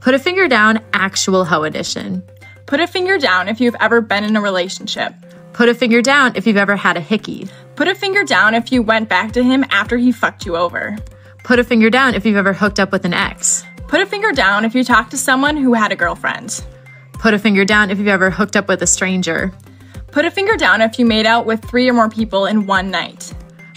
Put a finger down, actual hoe edition. Put a finger down if you've ever been in a relationship. Put a finger down if you've ever had a hickey. Put a finger down if you went back to him after he fucked you over. Put a finger down if you've ever hooked up with an ex. Put a finger down if you talked to someone who had a girlfriend. Put a finger down if you've ever hooked up with a stranger. Put a finger down if you made out with 3 or more people in one night.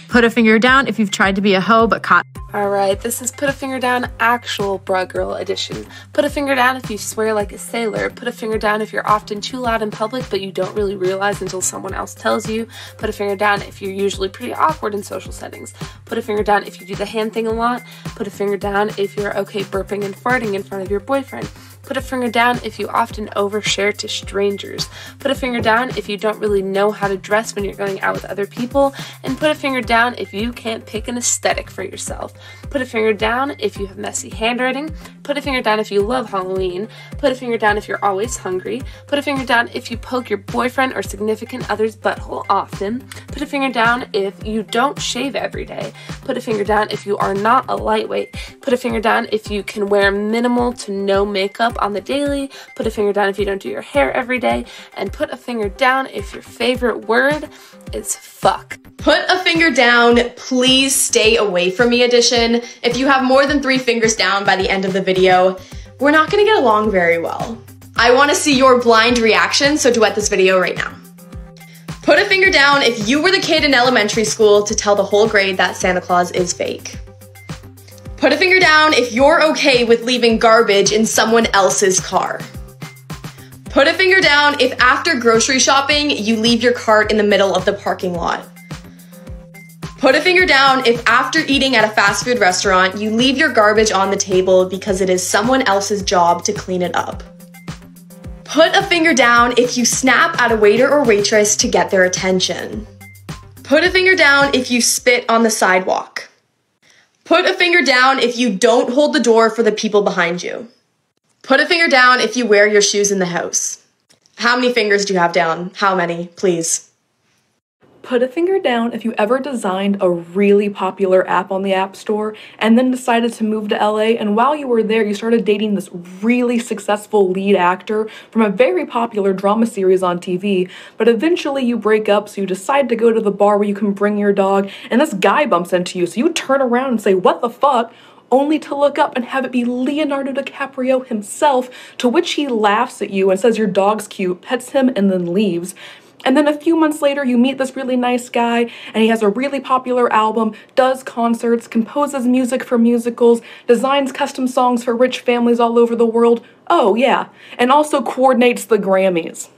Put a finger down if you've tried to be a hoe but caught. Alright, this is Put a Finger Down actual Bruh Girl edition. Put a finger down if you swear like a sailor. Put a finger down if you're often too loud in public but you don't really realize until someone else tells you. Put a finger down if you're usually pretty awkward in social settings. Put a finger down if you do the hand thing a lot. Put a finger down if you're okay burping and farting in front of your boyfriend. Put a finger down if you often overshare to strangers. Put a finger down if you don't really know how to dress when you're going out with other people. And put a finger down if you can't pick an aesthetic for yourself. Put a finger down if you have messy handwriting. Put a finger down if you love Halloween. Put a finger down if you're always hungry. Put a finger down if you poke your boyfriend or significant other's butthole often. Put a finger down if you don't shave every day. Put a finger down if you are not a lightweight. Put a finger down if you can wear minimal to no makeup on the daily. Put a finger down if you don't do your hair every day. And put a finger down if your favorite word is fuck. Put a finger down, please stay away from me edition. If you have more than 3 fingers down by the end of the video, we're not gonna get along very well. I wanna see your blind reaction, so duet this video right now. Put a finger down if you were the kid in elementary school to tell the whole grade that Santa Claus is fake. Put a finger down if you're okay with leaving garbage in someone else's car. Put a finger down if after grocery shopping, you leave your cart in the middle of the parking lot. Put a finger down if after eating at a fast food restaurant, you leave your garbage on the table because it is someone else's job to clean it up. Put a finger down if you snap at a waiter or waitress to get their attention. Put a finger down if you spit on the sidewalk. Put a finger down if you don't hold the door for the people behind you. Put a finger down if you wear your shoes in the house. How many fingers do you have down? How many, please? Put a finger down if you ever designed a really popular app on the App Store and then decided to move to LA, and while you were there you started dating this really successful lead actor from a very popular drama series on TV, but eventually you break up, so you decide to go to the bar where you can bring your dog, and this guy bumps into you, so you turn around and say, "What the fuck?" only to look up and have it be Leonardo DiCaprio himself, to which he laughs at you and says your dog's cute, pets him, and then leaves. And then a few months later, you meet this really nice guy, and he has a really popular album, does concerts, composes music for musicals, designs custom songs for rich families all over the world. Oh, yeah, and also coordinates the Grammys.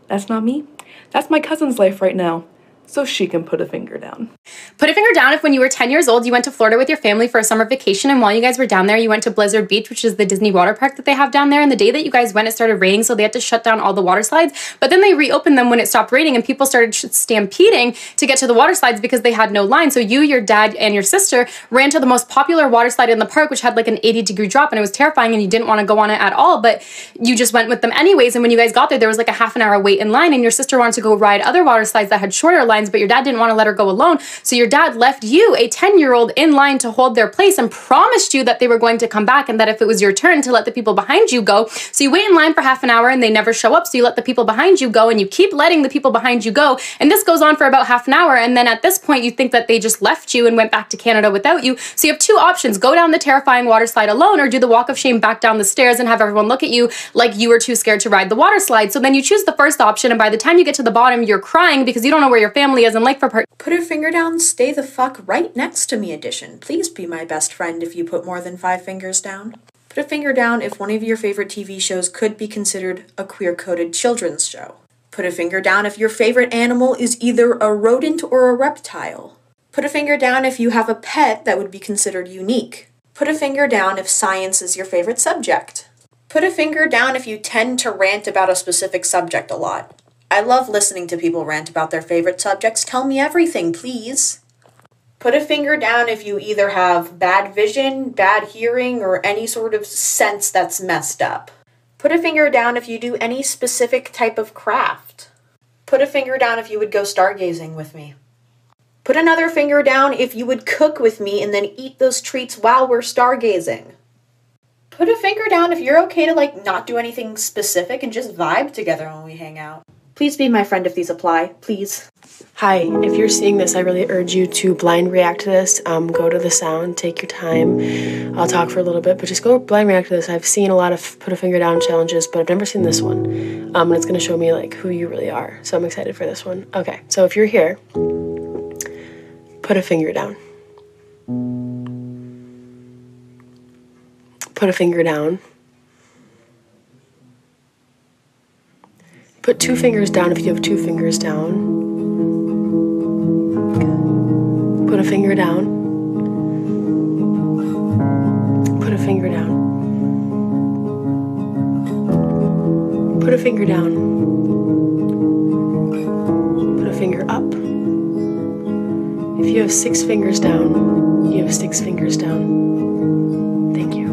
That's not me. That's my cousin's life right now, so she can put a finger down. Put a finger down if when you were 10 years old, you went to Florida with your family for a summer vacation, and while you guys were down there, you went to Blizzard Beach, which is the Disney water park that they have down there, and the day that you guys went, it started raining, so they had to shut down all the water slides, but then they reopened them when it stopped raining, and people started stampeding to get to the water slides because they had no line, so you, your dad, and your sister ran to the most popular water slide in the park, which had like an 80-degree drop, and it was terrifying, and you didn't want to go on it at all, but you just went with them anyways, and when you guys got there was like a half an hour wait in line, and your sister wanted to go ride other water slides that had shorter lines, but your dad didn't want to let her go alone, so your dad left you, a 10-year-old, in line to hold their place and promised you that they were going to come back and that if it was your turn to let the people behind you go. So you wait in line for half an hour and they never show up, so you let the people behind you go and you keep letting the people behind you go, and this goes on for about half an hour, and then at this point you think that they just left you and went back to Canada without you. So you have 2 options: go down the terrifying water slide alone or do the walk of shame back down the stairs and have everyone look at you like you were too scared to ride the water slide. So then you choose the first option, and by the time you get to the bottom you're crying because you don't know where your family is, and like for Put a finger down, stay the fuck right next to me edition. Please be my best friend if you put more than 5 fingers down. Put a finger down if one of your favorite TV shows could be considered a queer-coded children's show. Put a finger down if your favorite animal is either a rodent or a reptile. Put a finger down if you have a pet that would be considered unique. Put a finger down if science is your favorite subject. Put a finger down if you tend to rant about a specific subject a lot. I love listening to people rant about their favorite subjects. Tell me everything, please. Put a finger down if you either have bad vision, bad hearing, or any sort of sense that's messed up. Put a finger down if you do any specific type of craft. Put a finger down if you would go stargazing with me. Put another finger down if you would cook with me and then eat those treats while we're stargazing. Put a finger down if you're okay to, like, not do anything specific and just vibe together when we hang out. Please be my friend if these apply, please. Hi, if you're seeing this, I really urge you to blind react to this. Go to the sound, take your time. I'll talk for a little bit, but just go blind react to this. I've seen a lot of put a finger down challenges, but I've never seen this one. And it's gonna show me like who you really are. So I'm excited for this one. Okay, so if you're here, put a finger down. Put a finger down. Put 2 fingers down if you have 2 fingers down. Put a finger down. Put a finger down. Put a finger down. Put a finger up. If you have 6 fingers down, you have 6 fingers down. Thank you.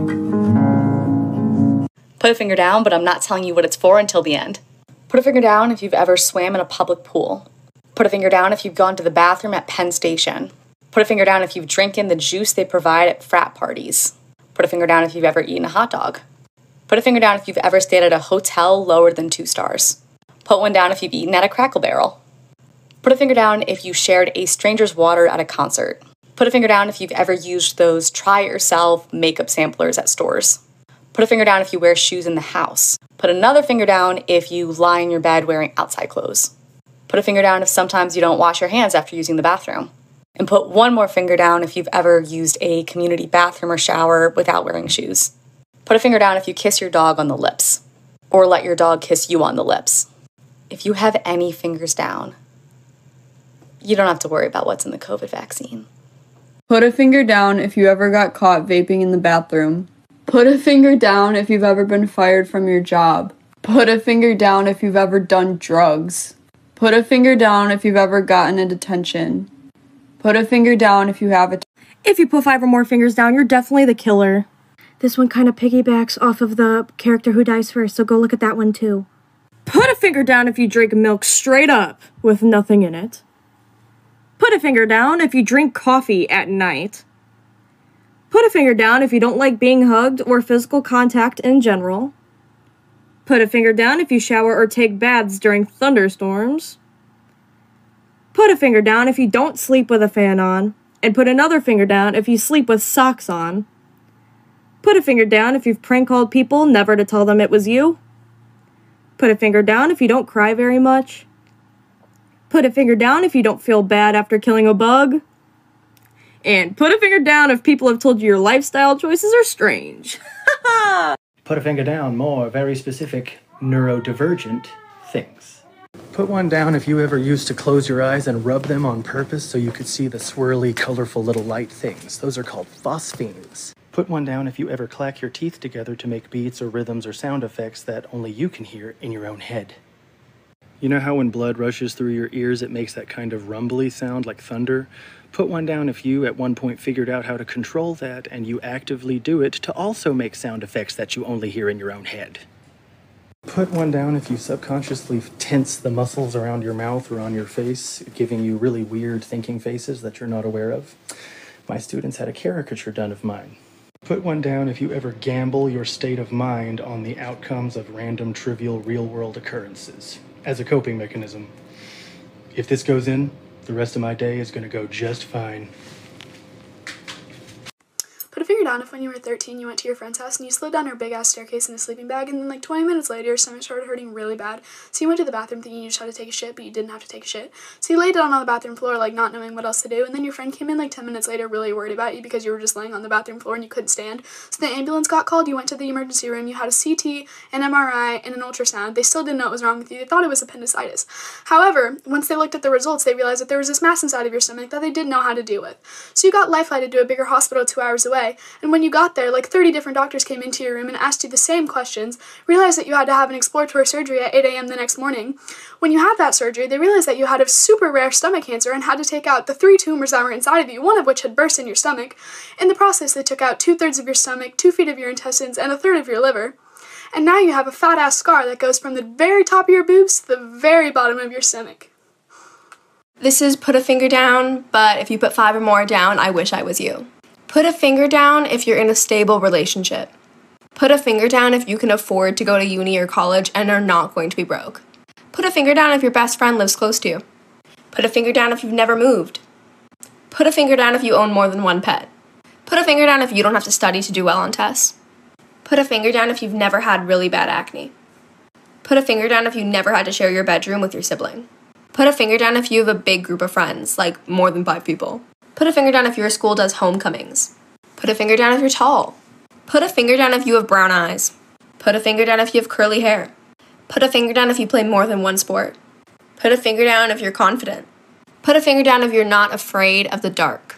Put a finger down, but I'm not telling you what it's for until the end. Put a finger down if you've ever swam in a public pool. Put a finger down if you've gone to the bathroom at Penn Station. Put a finger down if you've drinking the juice they provide at frat parties. Put a finger down if you've ever eaten a hot dog. Put a finger down if you've ever stayed at a hotel lower than 2 stars. Put one down if you've eaten at a Crackle Barrel. Put a finger down if you shared a stranger's water at a concert. Put a finger down if you've ever used those try-it-yourself makeup samplers at stores. Put a finger down if you wear shoes in the house. Put another finger down if you lie in your bed wearing outside clothes. Put a finger down if sometimes you don't wash your hands after using the bathroom. And put one more finger down if you've ever used a community bathroom or shower without wearing shoes. Put a finger down if you kiss your dog on the lips, or let your dog kiss you on the lips. If you have any fingers down, you don't have to worry about what's in the COVID vaccine. Put a finger down if you ever got caught vaping in the bathroom. Put a finger down if you've ever been fired from your job. Put a finger down if you've ever done drugs. Put a finger down if you've ever gotten a detention. Put a finger down if you have a... If you put 5 or more fingers down, you're definitely the killer. This one kind of piggybacks off of the character who dies first, so go look at that one too. Put a finger down if you drink milk straight up with nothing in it. Put a finger down if you drink coffee at night. Put a finger down if you don't like being hugged or physical contact in general. Put a finger down if you shower or take baths during thunderstorms. Put a finger down if you don't sleep with a fan on. And put another finger down if you sleep with socks on. Put a finger down if you've prank called people never to tell them it was you. Put a finger down if you don't cry very much. Put a finger down if you don't feel bad after killing a bug. And put a finger down if people have told you your lifestyle choices are strange. Put a finger down, more very specific neurodivergent things. Put one down if you ever used to close your eyes and rub them on purpose so you could see the swirly, colorful little light things. Those are called phosphenes. Put one down if you ever clack your teeth together to make beats or rhythms or sound effects that only you can hear in your own head. You know how when blood rushes through your ears it makes that kind of rumbly sound like thunder? Put one down if you at one point figured out how to control that and you actively do it to also make sound effects that you only hear in your own head. Put one down if you subconsciously tense the muscles around your mouth or on your face, giving you really weird thinking faces that you're not aware of. My students had a caricature done of mine. Put one down if you ever gamble your state of mind on the outcomes of random, trivial, real-world occurrences as a coping mechanism. If this goes in, the rest of my day is going to go just fine. Put a finger down if when you were 13 you went to your friend's house and you slid down her big-ass staircase in a sleeping bag and then like 20 minutes later your stomach started hurting really bad. So you went to the bathroom thinking you just had to take a shit, but you didn't have to take a shit. So you laid down on the bathroom floor like not knowing what else to do, and then your friend came in like 10 minutes later really worried about you because you were just laying on the bathroom floor and you couldn't stand. So the ambulance got called, you went to the emergency room, you had a CT, an MRI, and an ultrasound. They still didn't know what was wrong with you. They thought it was appendicitis. However, once they looked at the results, they realized that there was this mass inside of your stomach that they didn't know how to deal with. So you got life-flighted to a bigger hospital 2 hours away, and when you got there, like 30 different doctors came into your room and asked you the same questions, realized that you had to have an exploratory surgery at 8 a.m. the next morning. When you had that surgery, they realized that you had a super rare stomach cancer and had to take out the 3 tumors that were inside of you, one of which had burst in your stomach. In the process, they took out 2/3 of your stomach, 2 feet of your intestines, and 1/3 of your liver. And now you have a fat-ass scar that goes from the very top of your boobs to the very bottom of your stomach. This is put a finger down, but if you put 5 or more down, I wish I was you. Put a finger down if you're in a stable relationship. Put a finger down if you can afford to go to uni or college and are not going to be broke. Put a finger down if your best friend lives close to you. Put a finger down if you've never moved. Put a finger down if you own more than one pet. Put a finger down if you don't have to study to do well on tests. Put a finger down if you've never had really bad acne. Put a finger down if you never had to share your bedroom with your sibling. Put a finger down if you have a big group of friends, like more than 5 people. Put a finger down if your school does homecomings. Put a finger down if you're tall. Put a finger down if you have brown eyes. Put a finger down if you have curly hair. Put a finger down if you play more than one sport. Put a finger down if you're confident. Put a finger down if you're not afraid of the dark.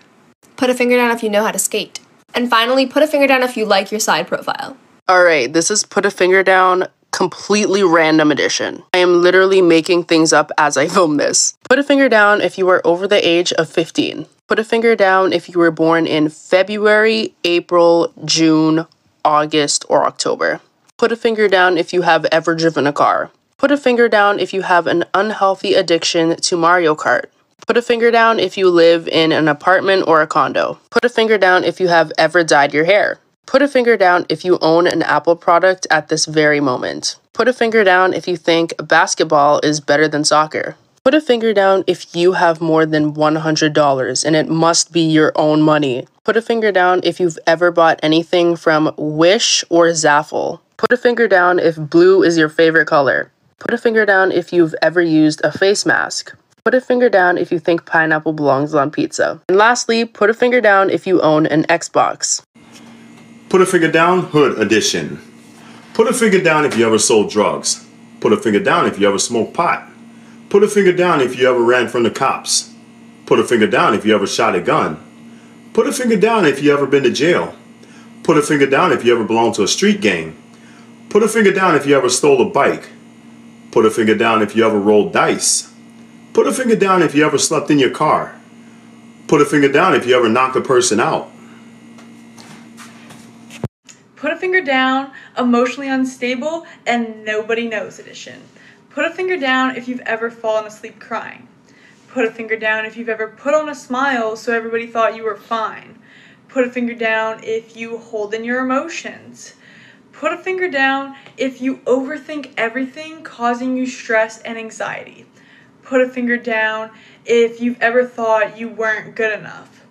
Put a finger down if you know how to skate. And finally, put a finger down if you like your side profile. Alright, this is Put a Finger Down, completely random edition. I am literally making things up as I film this. Put a finger down if you are over the age of 15. Put a finger down if you were born in February, April, June, August, or October. Put a finger down if you have ever driven a car. Put a finger down if you have an unhealthy addiction to Mario Kart. Put a finger down if you live in an apartment or a condo. Put a finger down if you have ever dyed your hair. Put a finger down if you own an Apple product at this very moment. Put a finger down if you think basketball is better than soccer. Put a finger down if you have more than $100 and it must be your own money. Put a finger down if you've ever bought anything from Wish or Zaful. Put a finger down if blue is your favorite color. Put a finger down if you've ever used a face mask. Put a finger down if you think pineapple belongs on pizza. And lastly, put a finger down if you own an Xbox. Put a finger down, Hood edition. Put a finger down if you ever sold drugs. Put a finger down if you ever smoked pot. Put a finger down if you ever ran from the cops. Put a finger down if you ever shot a gun. Put a finger down if you ever been to jail. Put a finger down if you ever belonged to a street gang. Put a finger down if you ever stole a bike. Put a finger down if you ever rolled dice. Put a finger down if you ever slept in your car. Put a finger down if you ever knocked a person out. Put a finger down, emotionally unstable and nobody knows edition. Put a finger down if you've ever fallen asleep crying. Put a finger down if you've ever put on a smile so everybody thought you were fine. Put a finger down if you hold in your emotions. Put a finger down if you overthink everything, causing you stress and anxiety. Put a finger down if you've ever thought you weren't good enough.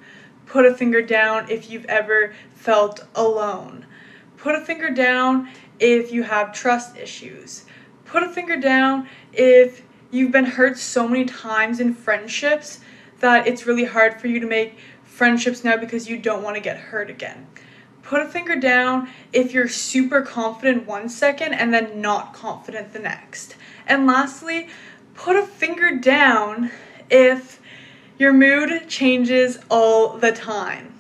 Put a finger down if you've ever felt alone. Put a finger down if you have trust issues. Put a finger down if you've been hurt so many times in friendships that it's really hard for you to make friendships now because you don't want to get hurt again. Put a finger down if you're super confident 1 second and then not confident the next. And lastly, put a finger down if your mood changes all the time.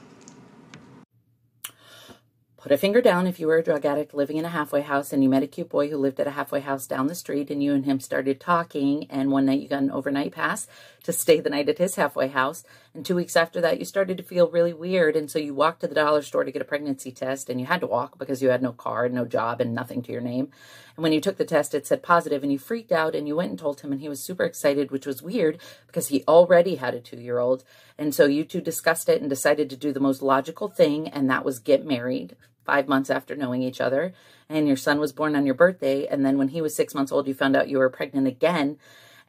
Put a finger down if you were a drug addict living in a halfway house and you met a cute boy who lived at a halfway house down the street and you and him started talking, and one night you got an overnight pass to stay the night at his halfway house, and 2 weeks after that you started to feel really weird, and so you walked to the dollar store to get a pregnancy test, and you had to walk because you had no car and no job and nothing to your name. And when you took the test it said positive, and you freaked out and you went and told him, and he was super excited, which was weird because he already had a 2-year-old. And so you two discussed it and decided to do the most logical thing, and that was get married 5 months after knowing each other. And your son was born on your birthday, and then when he was 6 months old you found out you were pregnant again.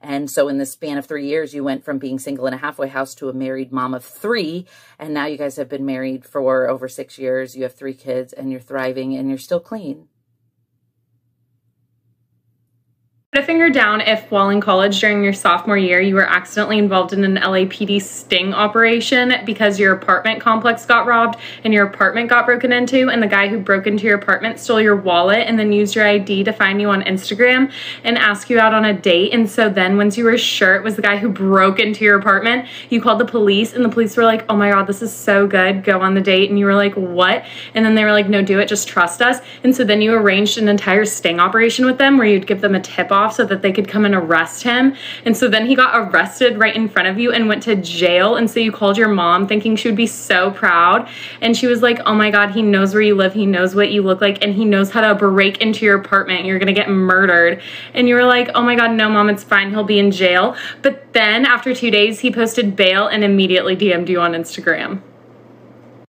And so in the span of 3 years, you went from being single in a halfway house to a married mom of 3. And now you guys have been married for over 6 years. You have 3 kids and you're thriving and you're still clean. Put a finger down if while in college during your sophomore year you were accidentally involved in an LAPD sting operation because your apartment complex got robbed and your apartment got broken into, and the guy who broke into your apartment stole your wallet and then used your ID to find you on Instagram and ask you out on a date. And so then once you were sure it was the guy who broke into your apartment, you called the police, and the police were like, oh my god, this is so good, go on the date. And you were like, what? And then they were like, no, do it, just trust us. And so then you arranged an entire sting operation with them where you'd give them a tip off so that they could come and arrest him. And so then he got arrested right in front of you and went to jail. And so you called your mom thinking she would be so proud. And she was like, oh my god, he knows where you live, he knows what you look like, and he knows how to break into your apartment. You're gonna get murdered. And you were like, oh my god, no mom, it's fine, he'll be in jail. But then after 2 days he posted bail and immediately DM'd you on Instagram.